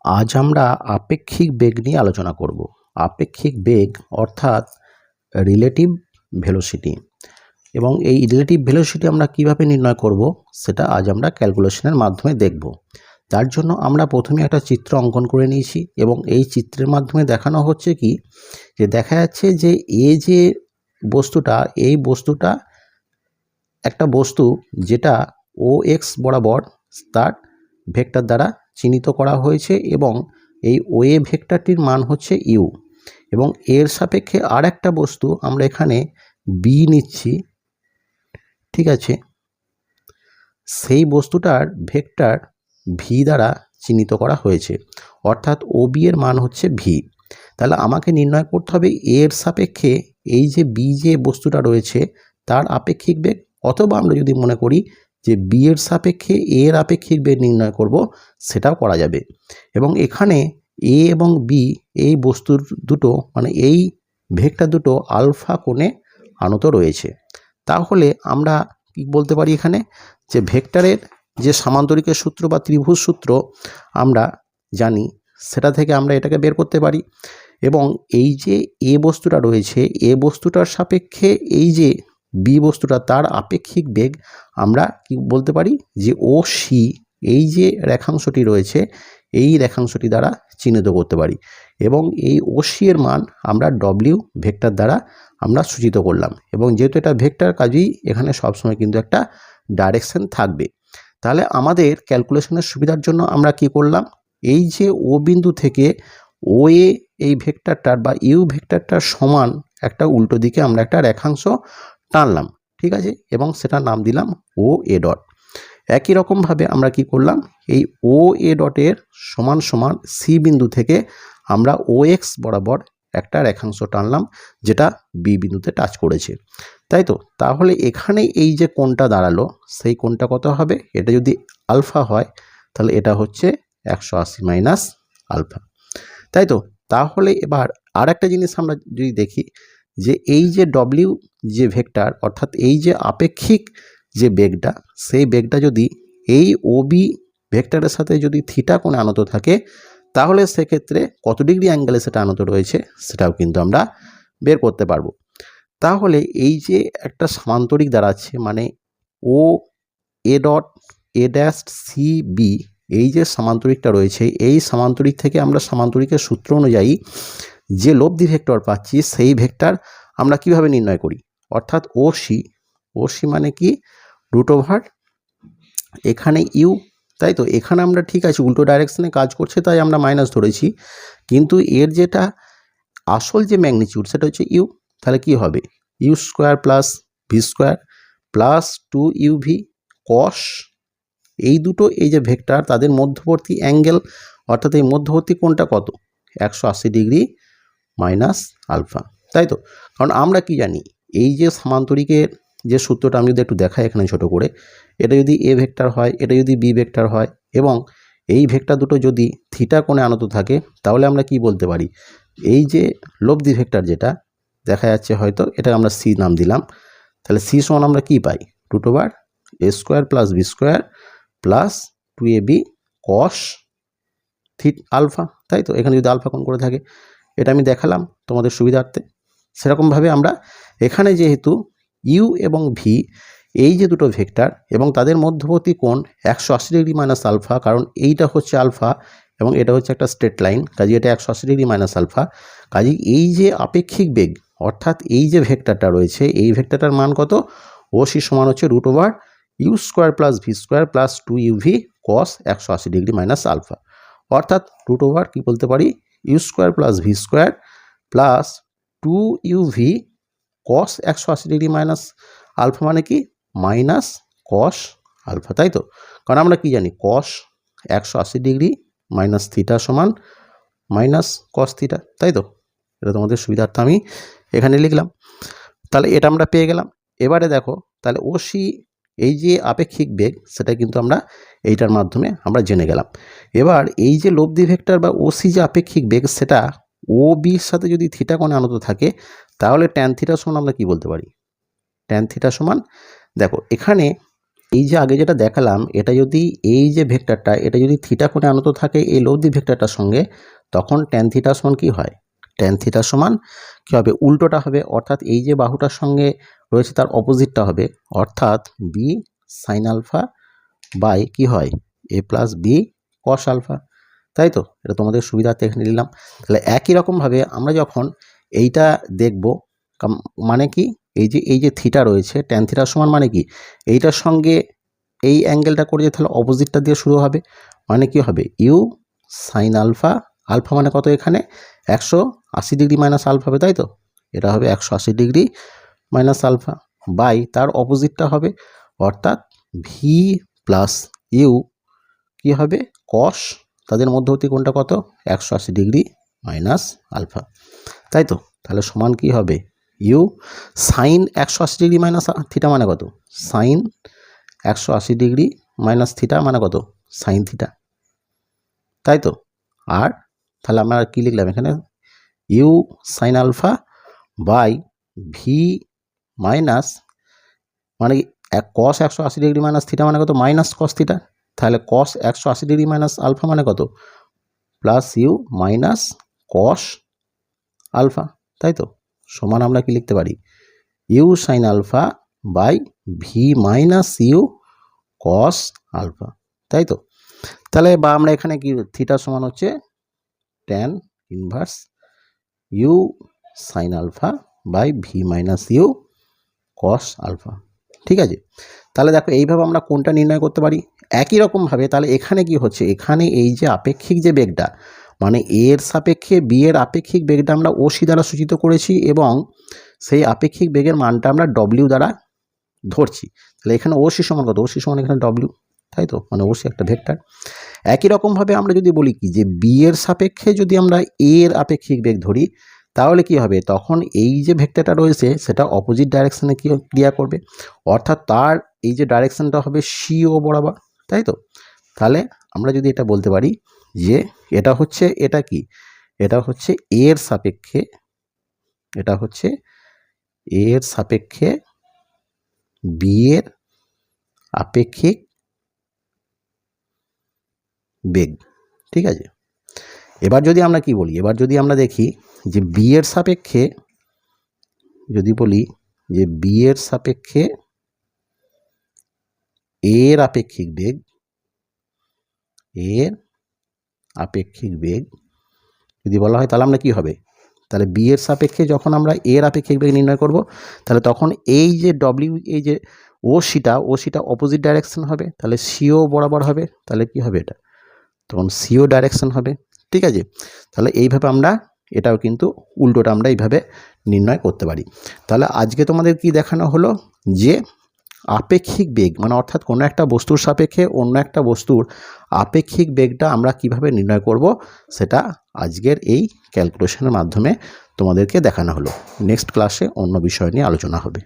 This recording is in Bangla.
আজ আমরা আপেক্ষিক বেগ নিয়ে আলোচনা করব। আপেক্ষিক বেগ অর্থাৎ রিলেটিভ ভেলোসিটি, এবং এই রিলেটিভ ভেলোসিটি আমরা কিভাবে নির্ণয় করব সেটা আজ আমরা ক্যালকুলেশনের মাধ্যমে দেখব। তার জন্য আমরা প্রথমে একটা চিত্র অঙ্কন করে নিয়েছি, এবং এই চিত্রের মাধ্যমে দেখানো হচ্ছে কি যে দেখা যাচ্ছে যে যে বস্তুটা, এই বস্তুটা একটা বস্তু যেটা ও এক্স বরাবর তার ভেক্টর দ্বারা চিহ্নিত করা হয়েছে, এবং এই ওয়ে ভেক্টরটির মান হচ্ছে ইউ, এবং এর সাপেক্ষে আর একটা বস্তু আমরা এখানে বি নিচ্ছি, ঠিক আছে। সেই বস্তুটার ভেক্টর ভি দ্বারা চিহ্নিত করা হয়েছে, অর্থাৎ ও বি এর মান হচ্ছে ভি। তাহলে আমাকে নির্ণয় করতে হবে এর সাপেক্ষে এই যে বি যে বস্তুটা রয়েছে তার আপেক্ষিক বেগ, অথবা আমরা যদি মনে করি যে বি এর সাপেক্ষে এর আপেক্ষিক বেগ নির্ণয় করব, সেটাও করা যাবে। এবং এখানে এ এবং বি এই বস্তুর দুটো, মানে এই ভেক্টর দুটো আলফা কোণে আনত রয়েছে। তাহলে আমরা কি বলতে পারি এখানে, যে ভেক্টরের যে সামান্তরিকের সূত্র বা ত্রিভুজ সূত্র আমরা জানি, সেটা থেকে আমরা এটাকে বের করতে পারি। এবং এই যে এ বস্তুটা রয়েছে, এ বস্তুটার সাপেক্ষে এই যে বি বস্তুটা, তার আপেক্ষিক বেগ আমরা কি বলতে পারি, যে ও সি এই যে রেখাংশটি রয়েছে এই রেখাংশটি দ্বারা চিহ্নিত করতে পারি। এবং এই ও সি এর মান আমরা ডব্লিউ ভেক্টর দ্বারা আমরা সূচিত করলাম, এবং যেহেতু এটা ভেক্টর, কাজেই এখানে সবসময় কিন্তু একটা ডাইরেকশন থাকবে। তাহলে আমাদের ক্যালকুলেশনের সুবিধার জন্য আমরা কি করলাম, এই যে ও বিন্দু থেকে ও এ এই ভেক্টরটার বা ইউ ভেক্টরটার সমান একটা উল্টো দিকে আমরা একটা রেখাংশ টানলাম, ঠিক আছে, এবং সেটার নাম দিলাম ও এ ডট। একই রকমভাবে আমরা কি করলাম, এই ও এ ডটের সমান সমান সি বিন্দু থেকে আমরা ও এক্স বরাবর একটা রেখাংশ টানলাম, যেটা বি বিন্দুতে টাচ করেছে, তাই তো। তাহলে এখানে এই যে কোণটা দাঁড়ালো, সেই কোণটা কত হবে, এটা যদি আলফা হয় তাহলে এটা হচ্ছে 180 মাইনাস আলফা, তাই তো। তাহলে এবার আর একটা জিনিস আমরা যদি দেখি, যে এই যে ডব্লিউ যে ভেক্টর, অর্থাৎ এই যে আপেক্ষিক যে বেগটা, সেই বেগটা যদি এই ও বি ভেক্টরের সাথে যদি থিটা কোণে আনত থাকে, তাহলে সেক্ষেত্রে কত ডিগ্রি অ্যাঙ্গেলে সেটা আনত রয়েছে সেটাও কিন্তু আমরা বের করতে পারবো। তাহলে এই যে একটা সামান্তরিক দাঁড়াচ্ছে, মানে ও A dot A dash C B, এই যে সামান্তরিকটা রয়েছে, এই সামান্তরিক থেকে আমরা সামান্তরিকের সূত্র অনুযায়ী যে লব্ধি ভেক্টর পাচ্ছি, সেই ভেক্টর আমরা কিভাবে নির্ণয় করি, অর্থাৎ ও সি মানে কি, রুট ওভার এখানে ইউ, তাই তো। এখানে আমরা ঠিক আছে উল্টো ডাইরেকশনে কাজ করছে তাই আমরা মাইনাস ধরেছি, কিন্তু এর যেটা আসল যে ম্যাগনিটিউড সেটা হচ্ছে ইউ। তাহলে কি হবে, u square plus v square plus 2uv cos, এই দুটো এই যে ভেক্টর তাদের মধ্যবর্তী অ্যাঙ্গেল, অর্থাৎ এই মধ্যবর্তী কোণটা কত, 180 ডিগ্রি মাইনাস আলফা, তাই তো। কারণ আমরা কি জানি, এই যে সামান্তরিকের যে সূত্রটা আমি যদি একটু দেখাই এখানে ছোট করে, এটা যদি এ ভেক্টর হয়, এটা যদি বি ভেক্টর হয়, এবং এই ভেক্টর দুটো যদি থিটা কোণে আনত থাকে, তাহলে আমরা কি বলতে পারি, এই যে লব্ধি ভেক্টর যেটা দেখা যাচ্ছে, হয়তো এটা আমরা সি নাম দিলাম, তাহলে সি সমান আমরা কি পাই, root over A square plus B square plus 2ab cos alpha, তাই তো। এখানে যদি আলফা কোণ করে থাকে, এটা আমি দেখালাম তোমাদের সুবিধার্থে। সেরকমভাবে আমরা এখানে যেহেতু ইউ এবং ভি এই যে দুটো ভেক্টর এবং তাদের মধ্যবর্তী কোণ 180 ডিগ্রি মাইনাস আলফা, কারণ এইটা হচ্ছে আলফা এবং এটা হচ্ছে একটা স্ট্রেট লাইন, কাজে এটা 180 ডিগ্রি মাইনাস আলফা, কাজে এই যে আপেক্ষিক বেগ, অর্থাৎ এই যে ভেক্টরটা রয়েছে, এই ভেক্টরটার মান কত, ও সি সমান হচ্ছে root over u square plus v square plus 2uv cos 180 degree minus alpha, অর্থাৎ রুট ওভার কি বলতে পারি, u square plus v square plus 2uv cos 180 degree minus alpha মানে কি, মাইনাস কস আলফা, তাই তো। কারণ আমরা কি জানি, কস 180 ডিগ্রি মাইনাস থিটা সমান মাইনাস কস থিটা, তাই তো। এটা তোমাদের সুবিধার্থে আমি এখানে লিখলাম। তাহলে এটা আমরা পেয়ে গেলাম। এবারে দেখো, তাহলে ও সি এই যে আপেক্ষিক বেগ, সেটা কিন্তু আমরা এইটার মাধ্যমে আমরা জেনে গেলাম। এবার এই যে লব্ধি ভেক্টর বা ও সি যে আপেক্ষিক বেগ, সেটা ও বির সাথে যদি থিটা কোণে আনত থাকে, তাহলে ট্যান থিটা সমান আমরা কি বলতে পারি, ট্যান থিটা সমান, দেখো এখানে এই যে আগে যেটা দেখালাম, এটা যদি এই যে ভেক্টরটা এটা যদি থিটা কোণে আনত থাকে এই লব্ধি ভেক্টরটার সঙ্গে, তখন ট্যান থিটা সমান কী হয়? ট্যান থিটা সমান কী হবে? উল্টোটা হবে, অর্থাৎ এই যে বাহুটার সঙ্গে রয়েছে তার অপোজিটটা হবে, অর্থাৎ বি সাইন আলফা বাই কী হয়? এ প্লাস বি কস আলফা। তাই তো? এটা তোমাদের সুবিধার্থে এখানে নিলাম। তাহলে একই রকমভাবে আমরা যখন এইটা দেখব, মানে কি এই যে থিটা রয়েছে, ট্যান থিটার সমান মানে কি? এইটার সঙ্গে এই অ্যাঙ্গেলটা করে তাহলে অপোজিটটা দিয়ে শুরু হবে, মানে কি হবে? ইউ সাইন আলফা, আলফা মানে কত এখানে? 180 ডিগ্রি মাইনাস আলফা হবে, তাই তো? এটা হবে 180 ডিগ্রি মাইনাস আলফা বাই তার অপোজিটটা হবে, অর্থাৎ ভি প্লাস ইউ কী হবে? কস, তাদের মধ্যবর্তী কোণটা কত? 180 ডিগ্রি মাইনাস আলফা, তাই তো? তাহলে সমান কি হবে? U sine 180 degree minus theta মানে কত? সাইন 180 ডিগ্রি মাইনাস থিটা মানে কত? সাইন থিটা, তাই তো? আর তাহলে আমরা কী লিখলাম এখানে? U sine alpha by v minus, মানে কস 180 ডিগ্রি মাইনাস থিটা মানে কত? Minus cos theta. তাহলে কস 180 ডিগ্রি মাইনাস আলফা মানে কত? Plus u minus cos alpha, তাই তো? সমান আমরা কি লিখতে পারি? U sine alpha by v minus u cos alpha, তাই তো? তাহলে বা আমরা এখানে কি থিটা সমান হচ্ছে tan inverse u sine alpha by v minus u cos alpha, ঠিক আছে? তাহলে দেখো এইভাবে আমরা কোনটা নির্ণয় করতে পারি। একই রকমভাবে তাহলে এখানে কি হচ্ছে? এখানে এই যে আপেক্ষিক যে বেগটা, মানে এর সাপেক্ষে বি এর আপেক্ষিক বেগটা আমরা ওসি দ্বারা সূচিত করেছি এবং সেই আপেক্ষিক বেগের মানটা আমরা ডব্লিউ দ্বারা ধরছি। তাহলে এখানে ওসি সমান কত? ওসি সমান এখানে ডব্লিউ, তাই তো? মানে ওসি একটা ভেক্টর। একই রকমভাবে আমরা যদি বলি কি যে বি এর সাপেক্ষে যদি আমরা এ এর আপেক্ষিক বেগ ধরি, তাহলে কি হবে? তখন এই যে ভেক্টরটা রয়েছে সেটা অপোজিট ডাইরেকশনে কি ক্রিয়া করবে, অর্থাৎ তার এই যে ডাইরেকশনটা হবে সিও বরাবর, তাই তো? তাহলে আমরা যদি এটা বলতে পারি যে এটা হচ্ছে, এটা কি? এটা হচ্ছে এর সাপেক্ষে, এটা হচ্ছে এর সাপেক্ষে বি এর আপেক্ষিক বেগ, ঠিক আছে? এবার যদি আমরা কি বলি, এবার যদি আমরা দেখি যে বি এর সাপেক্ষে, যদি বলি যে বি এর সাপেক্ষে এর আপেক্ষিক বেগ, এর আপেক্ষিক বেগ যদি বলা হয়, তাহলে আমরা কি হবে? তাহলে বি এর সাপেক্ষে যখন আমরা এর আপেক্ষিক বেগ নির্ণয় করব, তাহলে তখন এই যে ডব্লিউ, এই যে ওসিটা অপোজিট ডাইরেকশন হবে, তাহলে সিও বরাবর হবে, তাহলে কি হবে? এটা তখন সিও ডাইরেকশন হবে, ঠিক আছে? তাহলে এইভাবে আমরা এটাও কিন্তু উল্টোটা আমরা এইভাবে নির্ণয় করতে পারি। তাহলে আজকে তোমাদের কি দেখানো হলো যে আপেক্ষিক বেগ, মানে অর্থাৎ কোনো একটা বস্তুর সাপেক্ষে অন্য একটা বস্তুর আপেক্ষিক বেগটা আমরা কিভাবে নির্ণয় করব, সেটা আজকের এই ক্যালকুলেশনের মাধ্যমে তোমাদেরকে দেখানো হলো। নেক্সট ক্লাসে অন্য বিষয় নিয়ে আলোচনা হবে।